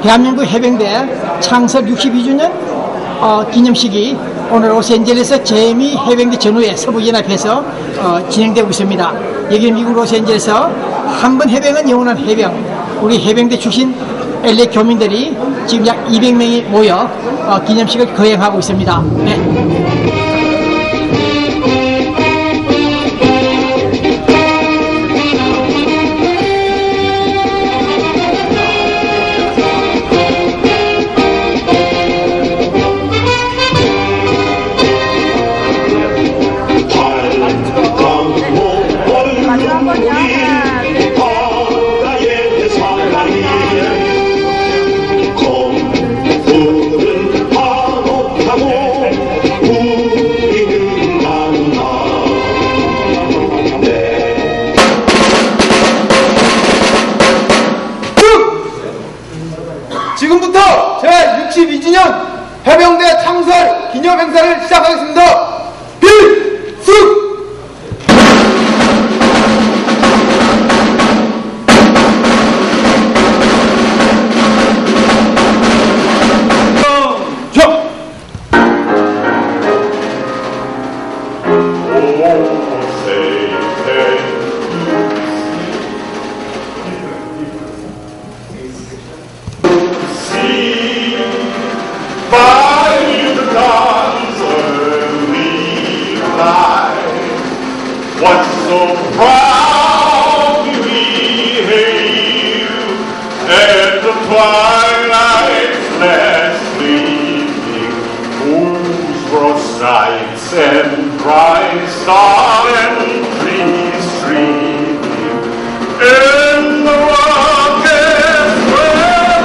대한민국 해병대 창설 62주년 기념식이 오늘 로스앤젤레스 제미 해병대 전후회 서부연합에서 진행되고 있습니다. 여기 미국 로스앤젤레스 한 번 해병은 영원한 해병, 우리 해병대 출신 LA 교민들이 지금 약 200명이 모여 기념식을 거행하고 있습니다. 네. 지금부터 제62주년 해병대 창설 기념 행사를 시작하겠습니다. 필승! What so proudly we hail at the twilight's last gleaming, whose broad sights and bright star and trees streaming in the rocket's where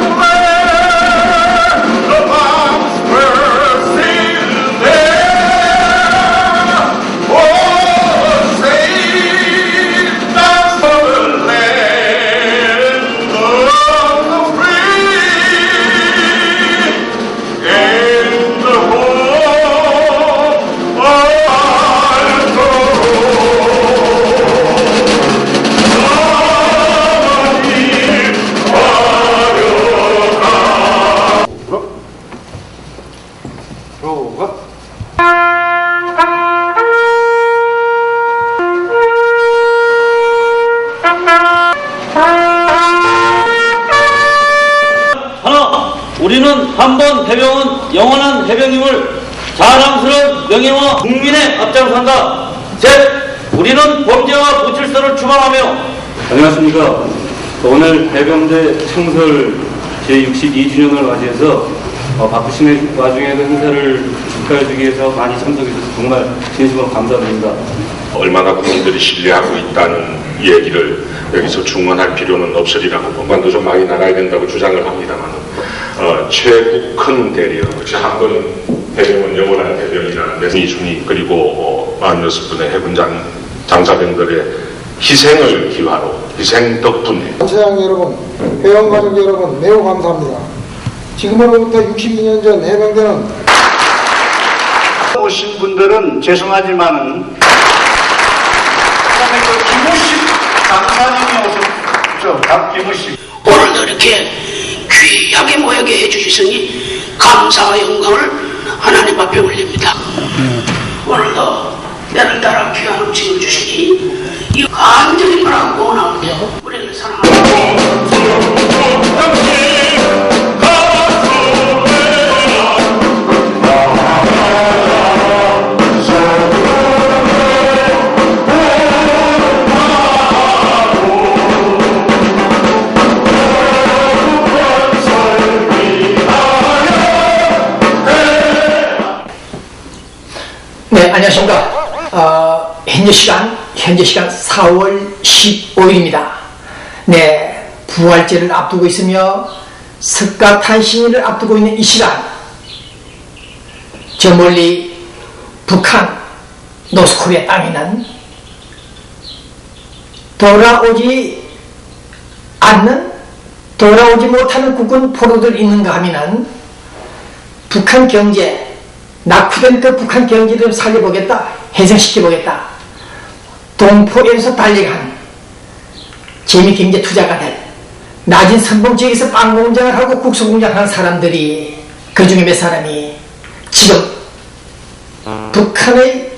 the bombs burst in there. Oh, 우리는 한번 해병은 영원한 해병임을 자랑스러운 명예와 국민의 앞장선다. 셋, 우리는 범죄와 무질서를 추방하며. 안녕하십니까. 오늘 해병대 창설 제62주년을 맞이해서 바쁘신 와중에도 행사를 축하해주기 위해서 많이 참석해주셔서 정말 진심으로 감사드립니다. 얼마나 국민들이 신뢰하고 있다는 얘기를 여기서 중언할 필요는 없으리라고 공간도 좀 많이 나가야 된다고 주장을 합니다만 최고 대리어 한번 해병은 영원한 해병이라는 이순이 그리고 46분의 해군장 장사병들의 희생을 기화로 희생 덕분에 전체장 여러분, 회원가족 여러분 매우 감사합니다. 지금으로부터 62년 전 해병대는 오신 분들은 죄송하지만은 김우식 장사님이 오셨죠. 김우식 오늘도 이렇게 귀하게 모이게 해주시니 감사와 영광을 하나님 앞에 올립니다. 오늘도 나를 따라 귀한 음식을 주시니 이 간절히 바라고 원하며 우리를 사랑합니다. 네, 안녕하십니까. 현재 시간 4월 15일입니다. 네, 부활절을 앞두고 있으며 석가탄신일을 앞두고 있는 이 시간, 저 멀리 북한 노스코리아 땅에는 돌아오지 못하는 국군 포로들 있는가 하면은 북한 경제, 낙후된 그 북한 경제를 살려보겠다, 해생시켜보겠다, 동포에서 달려간 재미경제 투자가들, 낮은 선봉 지역에서 빵 공장을 하고 국수 공장을 하는 사람들이 그 중에 몇 사람이 지금 북한의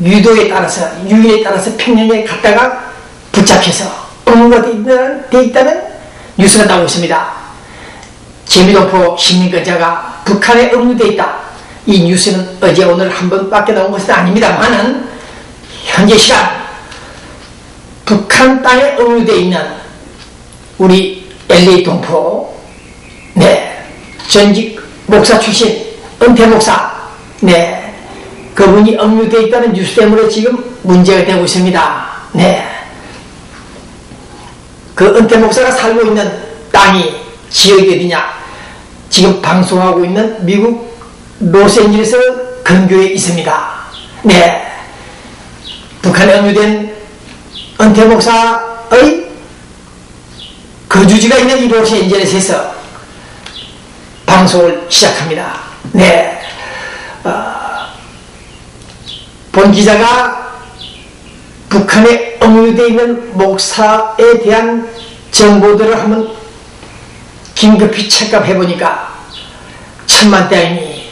유도에 따라서 유인에 따라서 평양에 갔다가 붙잡혀서 업무가 돼 있다는 뉴스가 나오고 있습니다. 재미동포 시민권자가 북한에 업무되어 있다. 이 뉴스는 어제 오늘 한 번밖에 나온 것은 아닙니다만은 현재 시간 북한 땅에 업무되어 있는 우리 LA 동포 전직 목사 출신 은퇴 목사 그분이 억류되어 있다는 뉴스 때문에 지금 문제가 되고 있습니다. 그 은퇴 목사가 살고 있는 땅이 지역이 어디냐? 지금 방송하고 있는 미국 로스앤젤레스 근교에 있습니다. 북한에 억류된 은퇴 목사의 거주지가 있는 이 로스앤젤레스에서 방송을 시작합니다. 본 기자가 북한에 억류되어 있는 목사에 대한 정보들을 한번 긴급히 체크해 보니까 천만다행히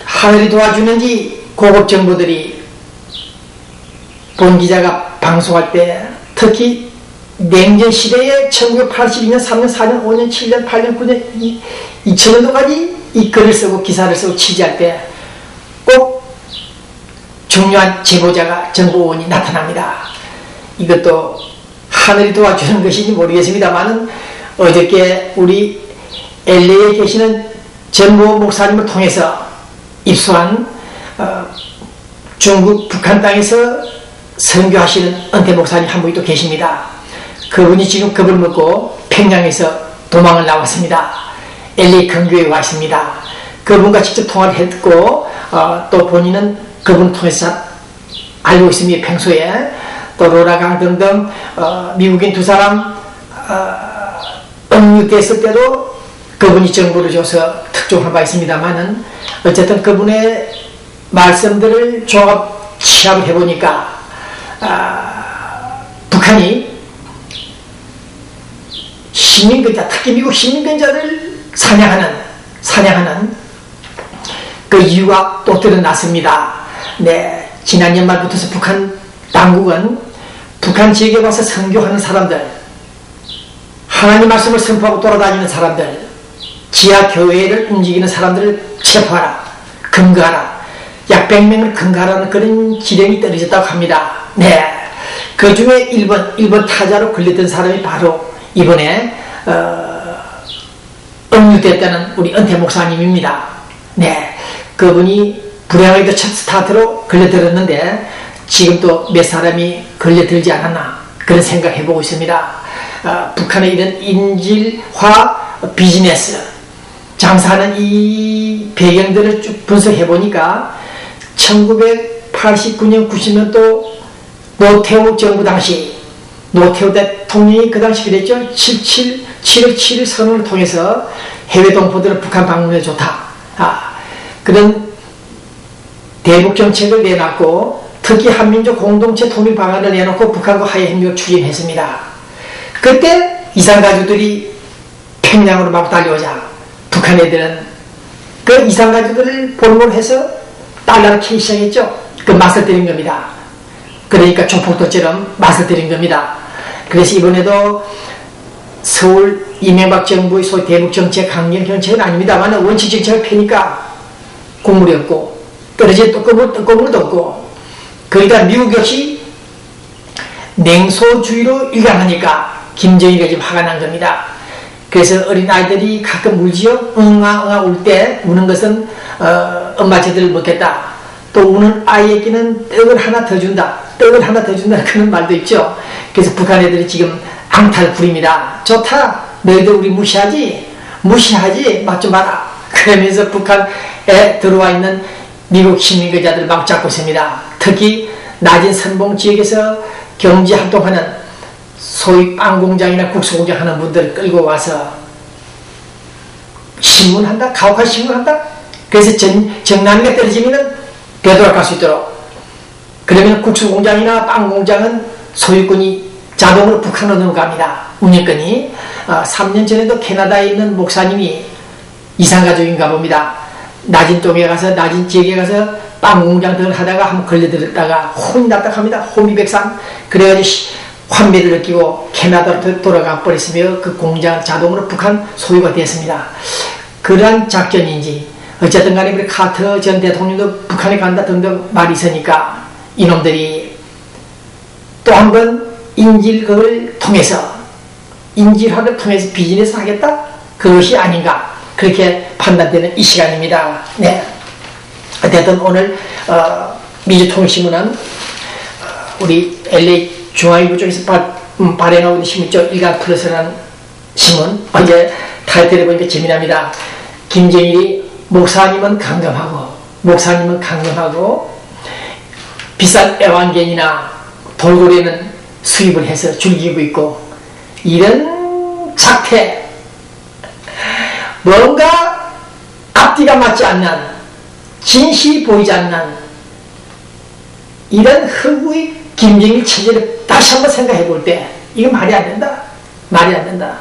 하늘이 도와주는지 고급 정보들이 본 기자가 방송할 때 특히 냉전 시대에 1982년, 3년, 4년, 5년, 7년, 8년, 9년, 2000년도까지 이 글을 쓰고 기사를 쓰고 취재할 때 꼭 중요한 제보자가 정보원이 나타납니다. 이것도 하늘이 도와주는 것인지 모르겠습니다만 어저께 우리 LA에 계시는 전무호 목사님을 통해서 입수한 중국 북한 땅에서 선교하시는 은퇴 목사님 한 분이 또 계십니다. 그분이 지금 겁을 먹고 평양에서 도망을 나왔습니다. LA 근교에 와 있습니다. 그분과 직접 통화를 했고 또 본인은 그분을 통해서 알고 있습니다. 평소에 또 로라강 등등 미국인 두 사람 억류됐을 때도 그분이 정보를 줘서 특종한 바 있습니다만은 어쨌든 그분의 말씀들을 취합을 해보니까 북한이 시민권자, 특히 미국 시민권자들 사냥하는 그 이유가 또 드러났습니다. 지난 연말부터 북한 당국은 북한 지역에 와서 선교하는 사람들, 하나님 말씀을 선포하고 돌아다니는 사람들, 지하 교회를 움직이는 사람들을 체포하라, 금거하라, 약 100명을 금거하라는 그런 지령이 떨어졌다고 합니다. 그 중에 1번 타자로 걸렸던 사람이 바로 이번에 억류됐다는 우리 은퇴 목사님입니다. 그분이 불행하게도 첫 스타트로 걸려들었는데 지금 또 몇 사람이 걸려들지 않았나 그런 생각을 해보고 있습니다. 북한의 이런 인질화 비즈니스 장사하는 이 배경들을 쭉 분석해보니까 1989년 90년도 노태우 정부 당시 노태우 대통령이 그 당시 그랬죠. 7월 7일 선언을 통해서 해외 동포들은 북한 방문해 좋다. 그런 대북 정책을 내놨고 특히 한민족 공동체 통일 방안을 내놓고 북한과 화해 협력을 추진했습니다. 그때 이산가족들이 평양으로 막 달려오자 북한 애들은 그 이산가족들을 볼모해서 달러를 캐기 시작했죠. 그 맛을 들인 겁니다. 그러니까 조폭도처럼 맛을 들인 겁니다. 그래서 이번에도 서울 이명박 정부의 소위 대북 정책, 강경 정책은 아닙니다만 원칙 정책을 펴니까 국물이 없고 떨어진 떡고물도 없고 그러니까 미국 역시 냉소주의로 일관하니까 김정일이가 지금 화가 난 겁니다. 그래서 어린아이들이 가끔 울지요. 응아 울 때 우는 것은 엄마 제대로 먹겠다. 또 우는 아이에게는 떡을 하나 더 준다. 떡을 하나 더 준다는 그런 말도 있죠. 그래서 북한 애들이 지금 앙탈 부립니다. 좋다. 너희들 우리 무시하지? 맛 좀 봐라. 그러면서 북한에 들어와 있는 미국 시민권자들을 막 잡고 있습니다. 특히 낮은 선봉 지역에서 경제활동하는 소위 빵공장이나 국수공장 하는 분들을 끌고 와서 신문한다? 가혹한 신문한다? 그래서 정남이가 떨어지면 되돌아갈 수 있도록 그러면 국수공장이나 빵공장은 소유권이 자동으로 북한으로 넘어갑니다. 운영권이. 3년 전에도 캐나다에 있는 목사님이 이산가족인가 봅니다. 낮은 쪽에 가서, 낮은 지역에 가서 빵 공장 등을 하다가 한번 걸려들었다가 혼이 났다 합니다. 호미백산. 그래가지고 환멸을 느끼고 캐나다로 돌아가 버렸으며 그 공장 자동으로 북한 소유가 되었습니다. 그러한 작전인지 어쨌든 간에 우리 카터 전 대통령도 북한에 간다 등등 말이 있으니까 이놈들이 또 한 번 인질극을 통해서 인질화를 통해서 비즈니스 하겠다? 그것이 아닌가 그렇게 판단되는 이 시간입니다. 네. 어쨌든 오늘 민주통일신문은 우리 LA 중앙일보 쪽에서 발행하고 있는 신문 쪽 일간 플러스라는 신문 어제 타이틀을 보니까 재미납니다. 김정일이 목사님은 강금하고 비싼 애완견이나 돌고래는 수입을 해서 즐기고 있고 이런 작태 뭔가 앞뒤가 맞지 않는 진실이 보이지 않는 이런 흑우의 김정일 체제를 다시 한번 생각해 볼 때 이건 말이 안 된다.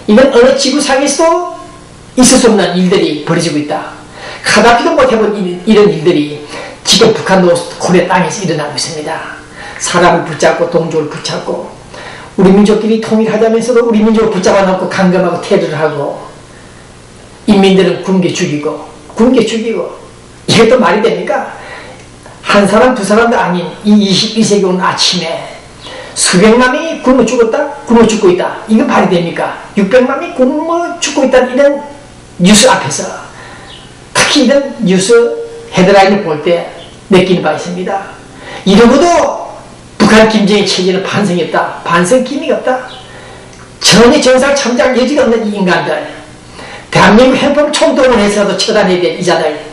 이건 어느 지구상에서도 있을 수 없는 일들이 벌어지고 있다. 가다피도 못해본 이런 일들이 지금 북한 노스코리아 땅에서 일어나고 있습니다. 사람을 붙잡고 동족을 붙잡고 우리 민족끼리 통일하자면서도 우리 민족을 붙잡아 놓고 강금하고 테러를 하고 인민들은 굶겨 죽이고 이게 또 말이 됩니까? 한 사람 두 사람도 아닌 이 21세기 온 아침에 수백만 명이 굶어 죽고 있다. 이거 말이 됩니까? 600만 명이 굶어 죽고 있다는 이런 뉴스 앞에서 특히 이런 뉴스 헤드라인을 볼 때 느끼는 바 있습니다. 이러고도 북한 김정일 체제는 반성했다. 반성 기미가 없다. 전혀 정상 참작 여지가 없는 이 인간들, 대한민국 헌법 총동원 해서라도 처단해야 될 이자들,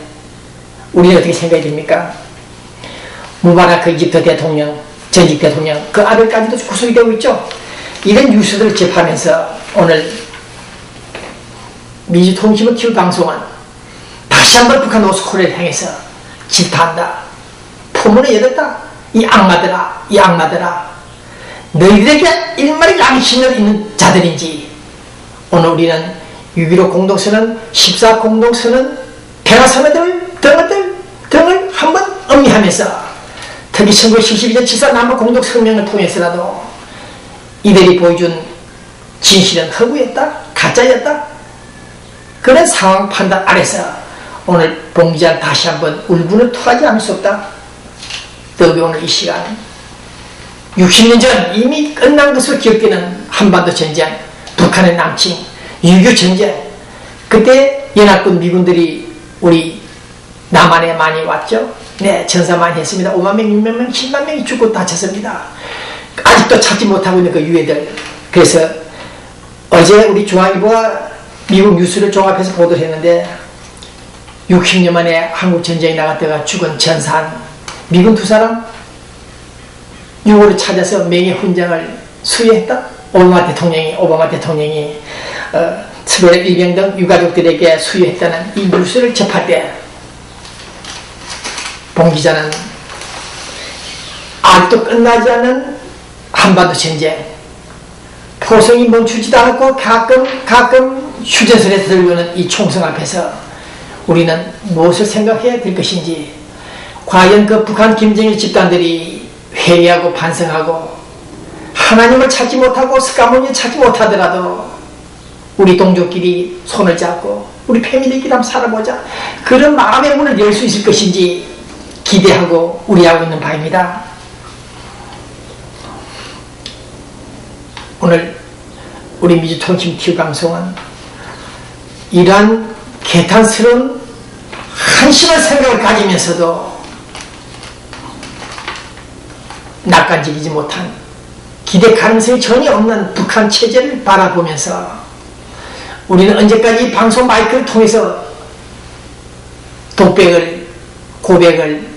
우리는 어떻게 생각이 됩니까? 무바라크 이집트 대통령, 전직 대통령, 그 아들까지도 구속이 되고 있죠. 이런 뉴스들을 접하면서 오늘 민주통신문 TV 방송은 다시 한번 북한 노스코리아를 향해서 질타한다. 포문을 열었다. 이 악마들아. 너희들에게 일말의 양심을 있는 자들인지 오늘 우리는 6.15 공동선언, 14 공동선언, 평화선언들 등을 한번 음미하면서 특히 1972년 7.4 남북 공동성명을 통해서라도 이들이 보여준 진실은 허구였다, 가짜였다. 그런 상황 판단 아래서 오늘 봉기자는 다시 한번 울분을 토하지 않을 수 없다. 더욱이 오늘 이 시간 60년 전 이미 끝난 것으로 기억되는 한반도 전쟁, 북한의 남침, 6.25 전쟁, 그때 연합군 미군들이 우리 남한에 많이 왔죠. 네, 전사 많이 했습니다. 5만 명, 6만 명, 10만 명이 죽고 다쳤습니다. 아직도 찾지 못하고 있는 그 유해들. 그래서 어제 우리 중앙일보가 미국 뉴스를 종합해서 보도를 했는데 60년 만에 한국 전쟁에 나갔다가 죽은 전사한 미군 2사람 6월을 찾아서 명예훈장을 수여했다. 오바마 대통령이 스베르 일병 등 유가족들에게 수여했다는 이 뉴스를 접할 때 봉 기자는 아직도 끝나지 않은 한반도 전쟁, 포성이 멈추지도 않고 가끔 휴전선에서 들려오는 이 총성 앞에서 우리는 무엇을 생각해야 될 것인지, 과연 그 북한 김정일 집단들이 회의하고 반성하고 하나님을 찾지 못하고 스카모니를 찾지 못하더라도 우리 동족끼리 손을 잡고 우리 패밀리끼리 한번 살아보자, 그런 마음의 문을 열 수 있을 것인지 기대하고 우려하고 있는 바입니다. 오늘 우리 민주통신 TV 방송은 이러한 개탄스러운 한심한 생각을 가지면서도 낯간지리지 못한, 기대 가능성이 전혀 없는 북한 체제를 바라보면서 우리는 언제까지 방송 마이크를 통해서 독백을, 고백을